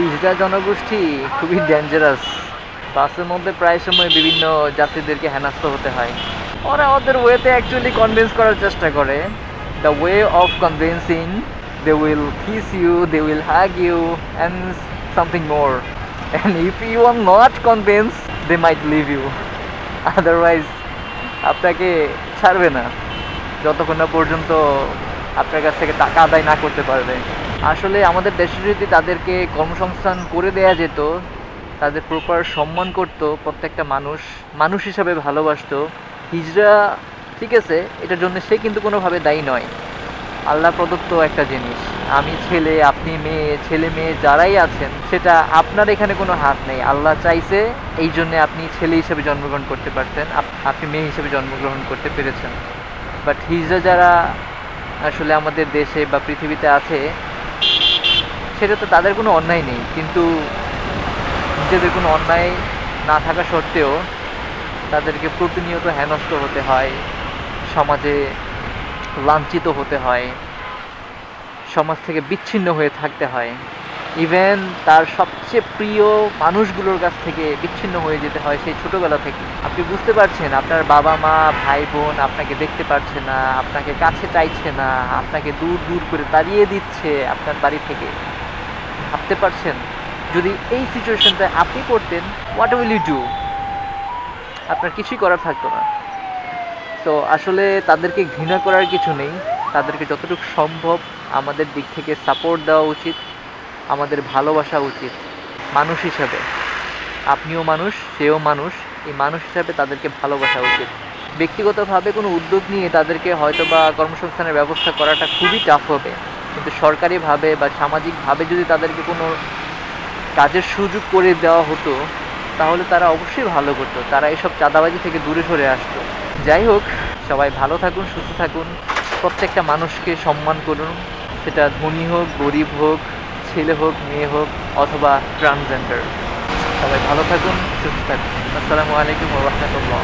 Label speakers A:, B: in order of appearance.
A: হিজড়া জনগোষ্ঠী খুবই ডেঞ্জারাস। বাসের মধ্যে প্রায় সময় বিভিন্ন যাত্রীদেরকে হেনস্থা হতে হয়। ওরা ওদের ওয়েতে অ্যাকচুয়ালি কনভিন্স করার চেষ্টা করে। The way of convincing, they will kiss you, they will hug you and something more, and if you are not convince they might leave you. Otherwise আপনাকে ছাড়বে না যতক্ষণ না পর্যন্ত আপনার কাছ থেকে টাকা আদায় না করতে পারবে। আসলে আমাদের দেশে যদি তাদেরকে কর্মসংস্থান করে দেয়া যেত, তাদের প্রপার সম্মান করতো, প্রত্যেকটা মানুষ মানুষ হিসাবে ভালোবাসতো। হিজড়া ঠিক আছে, এটার জন্য সে কিন্তু কোনোভাবে দায়ী নয়। আল্লাহ প্রদত্ত একটা জিনিস। আমি ছেলে, আপনি মেয়ে, ছেলে মেয়ে যারাই আছেন, সেটা আপনার এখানে কোনো হাত নেই। আল্লাহ চাইছে, এই জন্যে আপনি ছেলে হিসেবে জন্মগ্রহণ করতে পারছেন, আপনি মেয়ে হিসেবে জন্মগ্রহণ করতে পেরেছেন। বাট হিজড়া যারা আসলে আমাদের দেশে বা পৃথিবীতে আছে, সেটা তো তাদের কোনো অন্যায় নেই, কিন্তু নিজেদের কোনো অন্যায় না থাকা সত্ত্বেও তাদেরকে প্রতিনিয়ত হেনস্থ হতে হয়, সমাজে লাঞ্ছিত হতে হয়, সমাজ থেকে বিচ্ছিন্ন হয়ে থাকতে হয়, ইভেন তার সবচেয়ে প্রিয় মানুষগুলোর কাছ থেকে বিচ্ছিন্ন হয়ে যেতে হয় সেই ছোটোবেলা থেকে। আপনি বুঝতে পারছেন, আপনার বাবা মা ভাই বোন আপনাকে দেখতে পারছে না, আপনাকে কাছে চাইছে না, আপনাকে দূর দূর করে তাড়িয়ে দিচ্ছে আপনার বাড়ি থেকে। ভাবতে পারছেন যদি এই সিচুয়েশনটায় আপনি পড়তেন, হোয়াট উইল ইউ ডু? আপনার কিছুই করার থাকতো না। তো আসলে তাদেরকে ঘৃণা করার কিছু নেই, তাদেরকে যতটুকু সম্ভব আমাদের দিক থেকে সাপোর্ট দেওয়া উচিত, আমাদের ভালোবাসা উচিত। মানুষ হিসাবে আপনিও মানুষ, সেও মানুষ, এই মানুষ হিসাবে তাদেরকে ভালোবাসা উচিত। ব্যক্তিগতভাবে কোনো উদ্যোগ নিয়ে তাদেরকে হয়তো বা কর্মসংস্থানের ব্যবস্থা করাটা খুবই টাফ হবে, কিন্তু সরকারিভাবে বা সামাজিকভাবে যদি তাদেরকে কোনো কাজের সুযোগ করে দেওয়া হতো, তাহলে তারা অবশ্যই ভালো করতো, তারা এসব চাঁদাবাজি থেকে দূরে সরে আসতো। যাই হোক, সবাই ভালো থাকুন, সুস্থ থাকুন, প্রত্যেকটা মানুষকে সম্মান করুন, সেটা ধনী হোক, গরিব হোক, ছেলে হোক, মেয়ে হোক, অথবা ট্রান্সজেন্ডার। সবাই ভালো থাকুন, সুস্থ থাকুন। আসসালামু আলাইকুম ওয়া রাহমাতুল্লাহ।